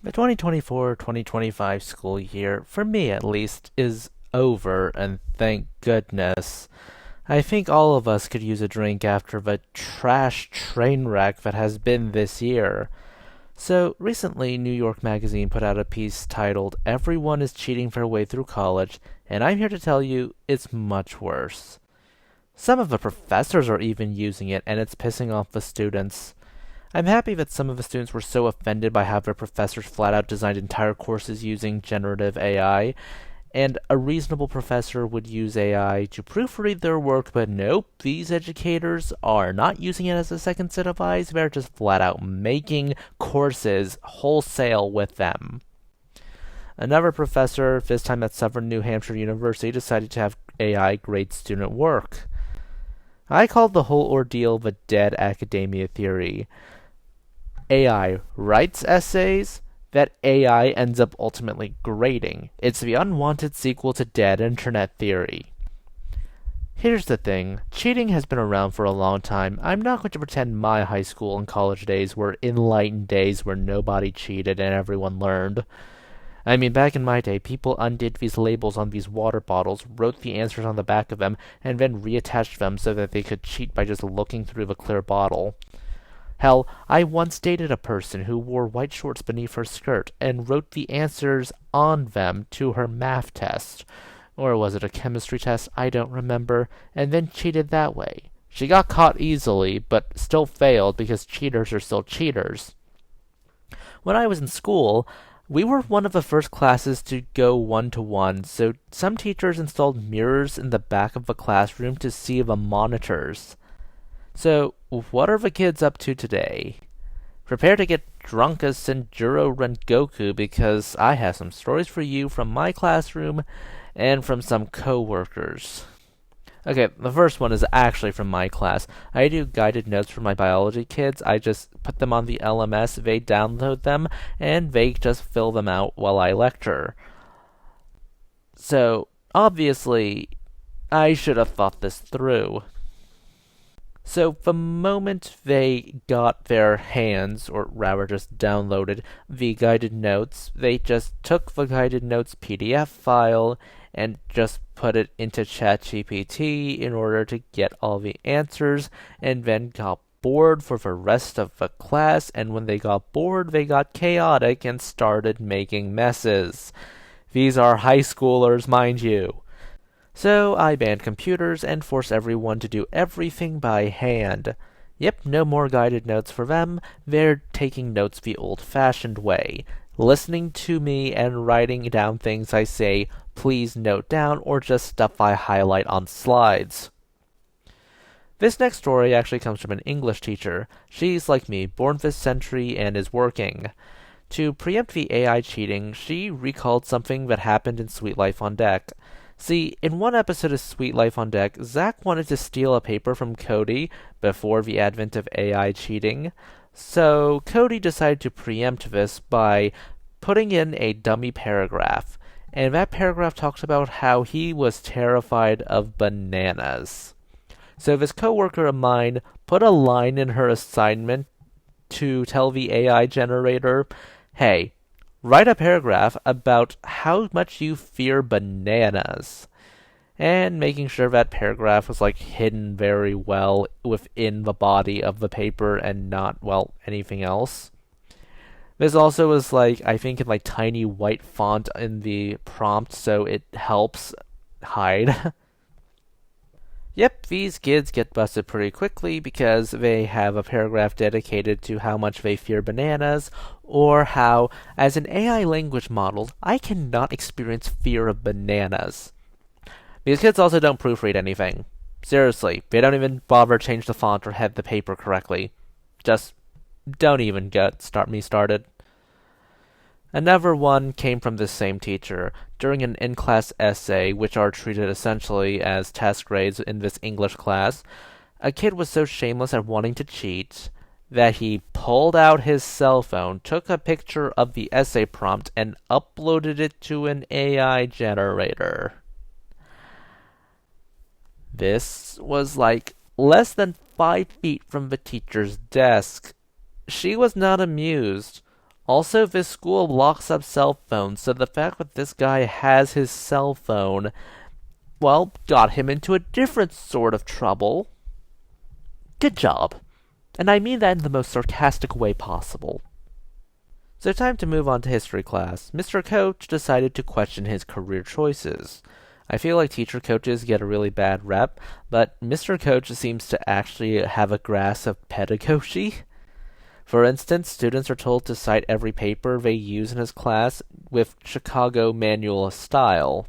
The 2024-2025 school year, for me at least, is over, and thank goodness. I think all of us could use a drink after the trash train wreck that has been this year. So, recently, New York Magazine put out a piece titled, "Everyone is Cheating Their Way Through College," and I'm here to tell you it's much worse. Some of the professors are even using it, and it's pissing off the students. I'm happy that some of the students were so offended by how their professors flat out designed entire courses using generative AI, and a reasonable professor would use AI to proofread their work, but nope, these educators are not using it as a second set of eyes, they're just flat out making courses wholesale with them. Another professor, this time at Southern New Hampshire University, decided to have AI grade student work. I called the whole ordeal the dead academia theory. AI writes essays that AI ends up ultimately grading. It's the unwanted sequel to dead internet theory. Here's the thing, cheating has been around for a long time. I'm not going to pretend my high school and college days were enlightened days where nobody cheated and everyone learned. I mean, back in my day, people undid these labels on these water bottles, wrote the answers on the back of them, and then reattached them so that they could cheat by just looking through the clear bottle. Hell, I once dated a person who wore white shorts beneath her skirt and wrote the answers on them to her math test. Or was it a chemistry test? I don't remember. And then cheated that way. She got caught easily, but still failed because cheaters are still cheaters. When I was in school, we were one of the first classes to go one-to-one, so some teachers installed mirrors in the back of the classroom to see the monitors. So, what are the kids up to today? Prepare to get drunk as Senjuro Rengoku because I have some stories for you from my classroom and from some co-workers. Okay, the first one is actually from my class. I do guided notes for my biology kids. I just put them on the LMS, they download them, and they just fill them out while I lecture. So, obviously, I should have thought this through. So the moment they got their hands, or rather just downloaded, the guided notes, they just took the guided notes PDF file and just put it into ChatGPT in order to get all the answers, and then got bored for the rest of the class, and when they got bored, they got chaotic and started making messes. These are high schoolers, mind you. So I banned computers and forced everyone to do everything by hand. Yep, no more guided notes for them. They're taking notes the old-fashioned way. Listening to me and writing down things I say, please note down, or just stuff I highlight on slides. This next story actually comes from an English teacher. She's like me, born this century and is working. To preempt the AI cheating, she recalled something that happened in Sweet Life on Deck. See, in one episode of Sweet Life on Deck, Zach wanted to steal a paper from Cody before the advent of AI cheating. So Cody decided to preempt this by putting in a dummy paragraph. And that paragraph talks about how he was terrified of bananas. So this coworker of mine put a line in her assignment to tell the AI generator, hey, write a paragraph about how much you fear bananas. And making sure that paragraph was hidden very well within the body of the paper and not, well, anything else. This also is I think in tiny white font in the prompt, so it helps hide. Yep, these kids get busted pretty quickly because they have a paragraph dedicated to how much they fear bananas, or how, as an AI language model, I cannot experience fear of bananas. These kids also don't proofread anything. Seriously, they don't even bother change the font or head the paper correctly. Just don't even start me started. Another one came from this same teacher. During an in-class essay, which are treated essentially as test grades in this English class, a kid was so shameless at wanting to cheat that he pulled out his cell phone, took a picture of the essay prompt, and uploaded it to an AI generator. This was less than 5 feet from the teacher's desk. She was not amused. Also, this school locks up cell phones, so the fact that this guy has his cell phone, well, got him into a different sort of trouble. Good job. And I mean that in the most sarcastic way possible. So time to move on to history class. Mr. Coach decided to question his career choices. I feel like teacher coaches get a really bad rep, but Mr. Coach seems to actually have a grasp of pedagogy. For instance, students are told to cite every paper they use in his class with Chicago manual style.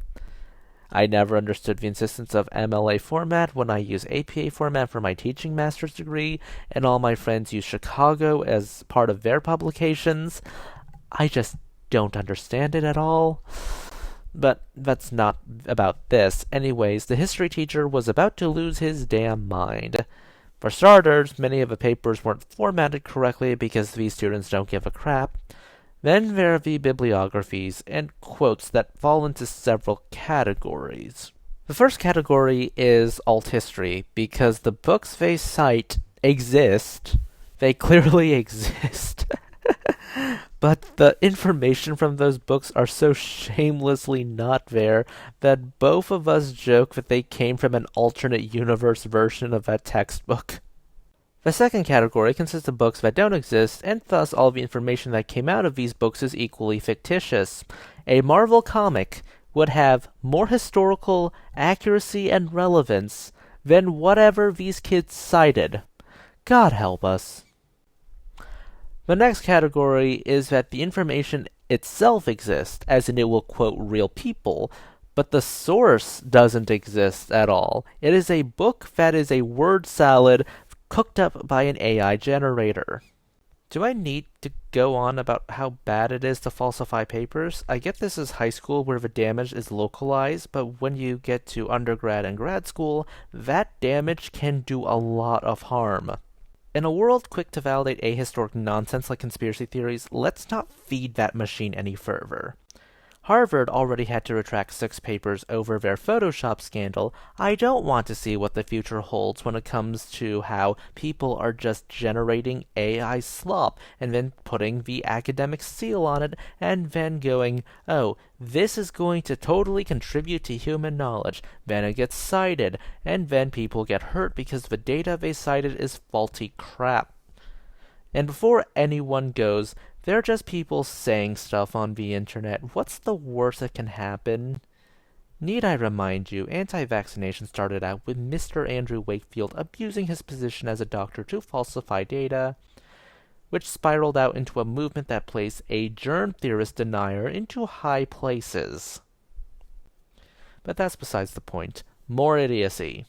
I never understood the insistence of MLA format when I use APA format for my teaching master's degree, and all my friends use Chicago as part of their publications. I just don't understand it at all. But that's not about this. Anyways, the history teacher was about to lose his damn mind. For starters, many of the papers weren't formatted correctly because these students don't give a crap. Then there are the bibliographies and quotes that fall into several categories. The first category is alt history, because the books they cite exist. They clearly exist. But the information from those books are so shamelessly not there that both of us joke that they came from an alternate universe version of that textbook. The second category consists of books that don't exist, and thus all the information that came out of these books is equally fictitious. A Marvel comic would have more historical accuracy and relevance than whatever these kids cited. God help us. The next category is that the information itself exists, as in it will quote real people, but the source doesn't exist at all. It is a book that is a word salad cooked up by an AI generator. Do I need to go on about how bad it is to falsify papers? I get this is high school where the damage is localized, but when you get to undergrad and grad school, that damage can do a lot of harm. In a world quick to validate ahistoric nonsense like conspiracy theories, let's not feed that machine any further. Harvard already had to retract 6 papers over their Photoshop scandal. I don't want to see what the future holds when it comes to how people are just generating AI slop and then putting the academic seal on it and then going, oh, this is going to totally contribute to human knowledge. Then it gets cited, and then people get hurt because the data they cited is faulty crap. And before anyone goes, they're just people saying stuff on the internet. What's the worst that can happen? Need I remind you, anti-vaccination started out with Mr. Andrew Wakefield abusing his position as a doctor to falsify data, which spiraled out into a movement that placed a germ theorist denier into high places. But that's besides the point. More idiocy.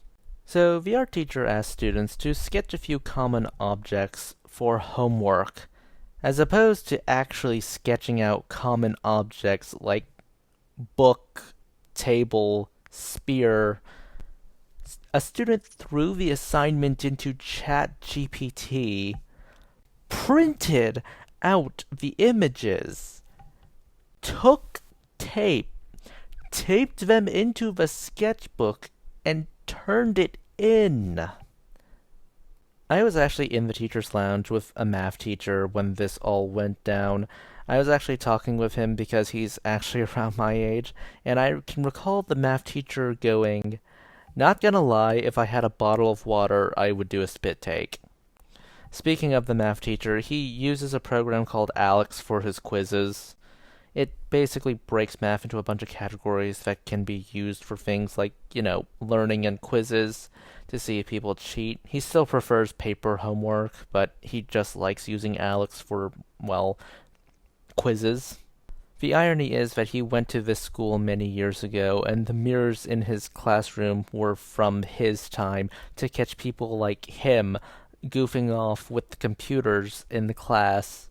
So, the art teacher asked students to sketch a few common objects for homework, as opposed to actually sketching out common objects like book, table, spear. A student threw the assignment into ChatGPT, printed out the images, took tape, taped them into the sketchbook, and turned it in. I was actually in the teacher's lounge with a math teacher when this all went down. I was actually talking with him because he's actually around my age, and I can recall the math teacher going, "Not gonna lie, if I had a bottle of water, I would do a spit take." Speaking of the math teacher, he uses a program called ALEKS for his quizzes. It basically breaks math into a bunch of categories that can be used for things like, learning and quizzes to see if people cheat. He still prefers paper homework, but he just likes using ALEKS for, quizzes. The irony is that he went to this school many years ago, and the mirrors in his classroom were from his time to catch people like him goofing off with the computers in the class.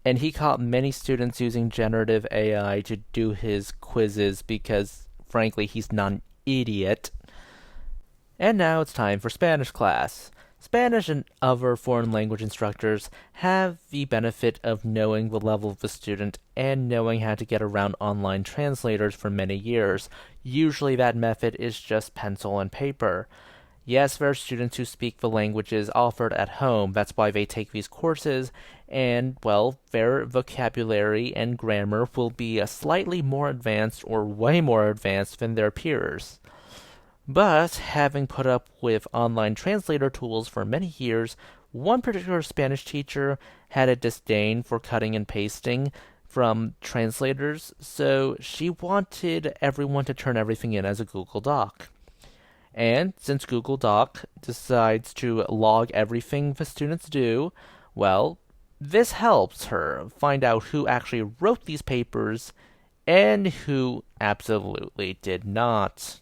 And he caught many students using generative AI to do his quizzes because, frankly, he's not an idiot. And now it's time for Spanish class. Spanish and other foreign language instructors have the benefit of knowing the level of the student and knowing how to get around online translators for many years. Usually that method is just pencil and paper. Yes, there are students who speak the languages offered at home. That's why they take these courses, and, well, their vocabulary and grammar will be slightly more advanced or way more advanced than their peers. But, having put up with online translator tools for many years, one particular Spanish teacher had a disdain for cutting and pasting from translators, so she wanted everyone to turn everything in as a Google Doc. And since Google Doc decides to log everything the students do, well, this helps her find out who actually wrote these papers and who absolutely did not.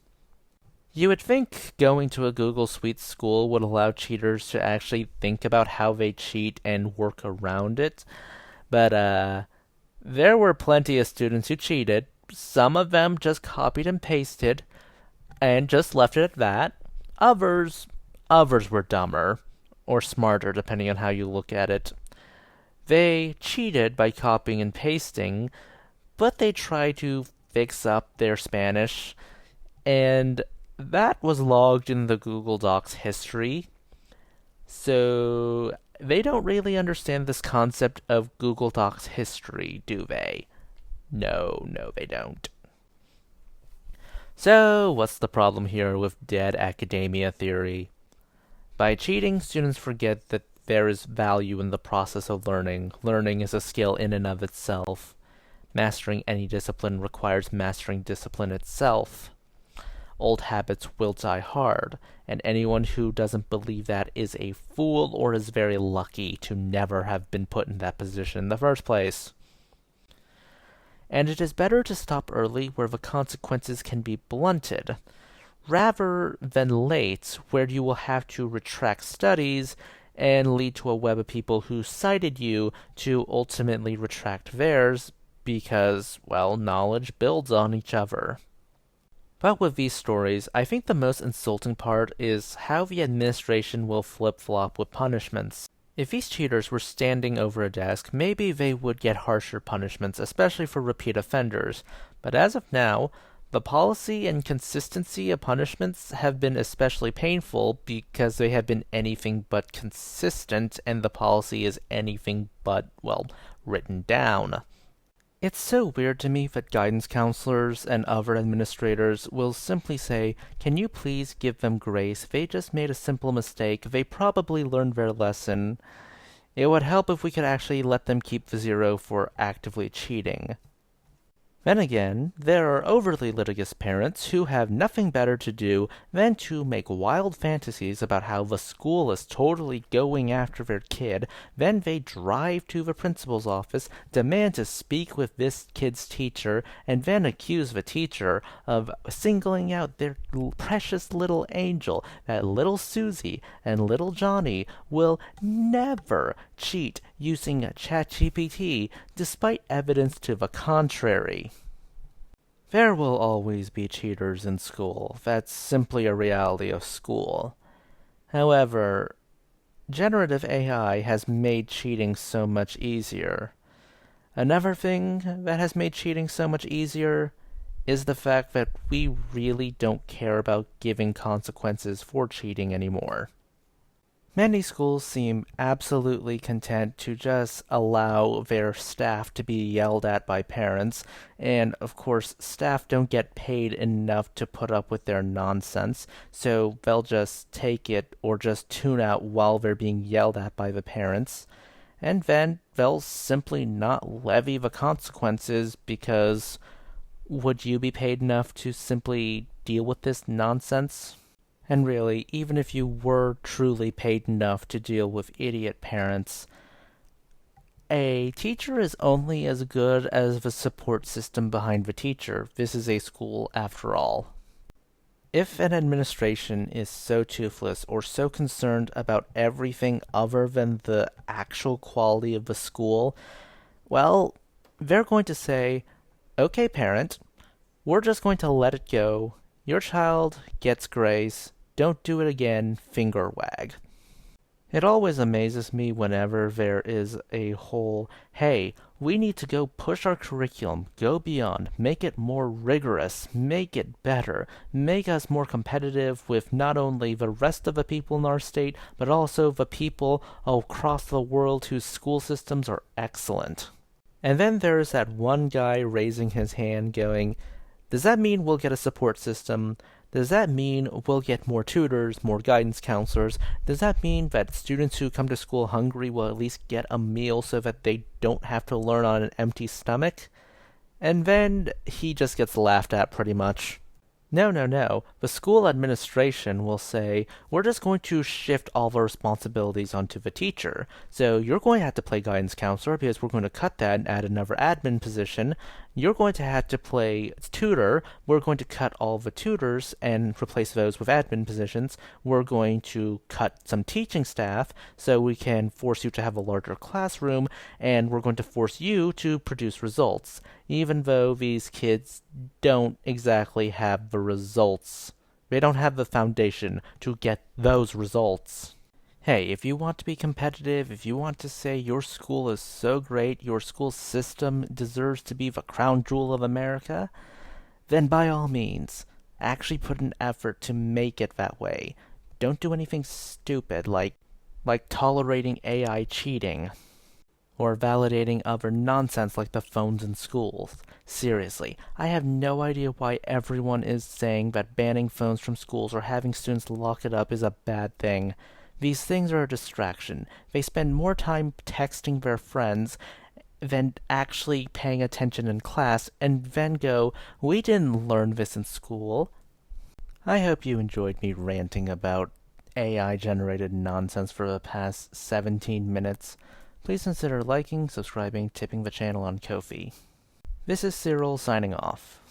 You would think going to a Google Suite school would allow cheaters to actually think about how they cheat and work around it, but there were plenty of students who cheated. Some of them just copied and pasted and just left it at that. Others were dumber or smarter, depending on how you look at it. They cheated by copying and pasting, but they tried to fix up their Spanish, and that was logged in the Google Docs history. So they don't really understand this concept of Google Docs history, do they? No, they don't. So, what's the problem here with dead academia theory? By cheating, students forget that there is value in the process of learning. Learning is a skill in and of itself. Mastering any discipline requires mastering discipline itself. Old habits will die hard, and anyone who doesn't believe that is a fool or is very lucky to never have been put in that position in the first place. And it is better to stop early where the consequences can be blunted, rather than late where you will have to retract studies and lead to a web of people who cited you to ultimately retract theirs because, well, knowledge builds on each other. But with these stories, I think the most insulting part is how the administration will flip-flop with punishments. If these cheaters were standing over a desk, maybe they would get harsher punishments, especially for repeat offenders. But as of now, the policy and consistency of punishments have been especially painful because they have been anything but consistent, and the policy is anything but, well, written down. It's so weird to me that guidance counselors and other administrators will simply say, "Can you please give them grace? They just made a simple mistake. They probably learned their lesson. It would help if we could actually let them keep the 0 for actively cheating." Then again, there are overly litigious parents who have nothing better to do than to make wild fantasies about how the school is totally going after their kid. Then they drive to the principal's office, demand to speak with this kid's teacher, and then accuse the teacher of singling out their precious little angel, that little Susie and little Johnny will never cheat using ChatGPT, despite evidence to the contrary. There will always be cheaters in school. That's simply a reality of school. However, generative AI has made cheating so much easier. Another thing that has made cheating so much easier is the fact that we really don't care about giving consequences for cheating anymore. Many schools seem absolutely content to just allow their staff to be yelled at by parents, and of course, staff don't get paid enough to put up with their nonsense, so they'll just take it or just tune out while they're being yelled at by the parents, and then they'll simply not levy the consequences because would you be paid enough to simply deal with this nonsense? And really, even if you were truly paid enough to deal with idiot parents, a teacher is only as good as the support system behind the teacher. This is a school after all. If an administration is so toothless or so concerned about everything other than the actual quality of the school, well, they're going to say, "Okay, parent, we're just going to let it go. Your child gets grace. Don't do it again, finger wag." It always amazes me whenever there is a whole, hey, we need to go push our curriculum, go beyond, make it more rigorous, make it better, make us more competitive with not only the rest of the people in our state, but also the people across the world whose school systems are excellent. And then there's that one guy raising his hand going, does that mean we'll get a support system? Does that mean we'll get more tutors, more guidance counselors? Does that mean that students who come to school hungry will at least get a meal so that they don't have to learn on an empty stomach? And then he just gets laughed at pretty much. No, no, no. The school administration will say, we're just going to shift all the responsibilities onto the teacher. So you're going to have to play guidance counselor because we're going to cut that and add another admin position. You're going to have to play tutor. We're going to cut all the tutors and replace those with admin positions. We're going to cut some teaching staff so we can force you to have a larger classroom, and we're going to force you to produce results, even though these kids don't exactly have the results. They don't have the foundation to get those results. Hey, if you want to be competitive, if you want to say your school is so great, your school system deserves to be the crown jewel of America, then by all means, actually put an effort to make it that way. Don't do anything stupid like tolerating AI cheating or validating other nonsense like the phones in schools. Seriously, I have no idea why everyone is saying that banning phones from schools or having students lock it up is a bad thing. These things are a distraction. They spend more time texting their friends than actually paying attention in class, and then go, we didn't learn this in school. I hope you enjoyed me ranting about AI-generated nonsense for the past 17 minutes. Please consider liking, subscribing, tipping the channel on Ko-fi. This is Cyril signing off.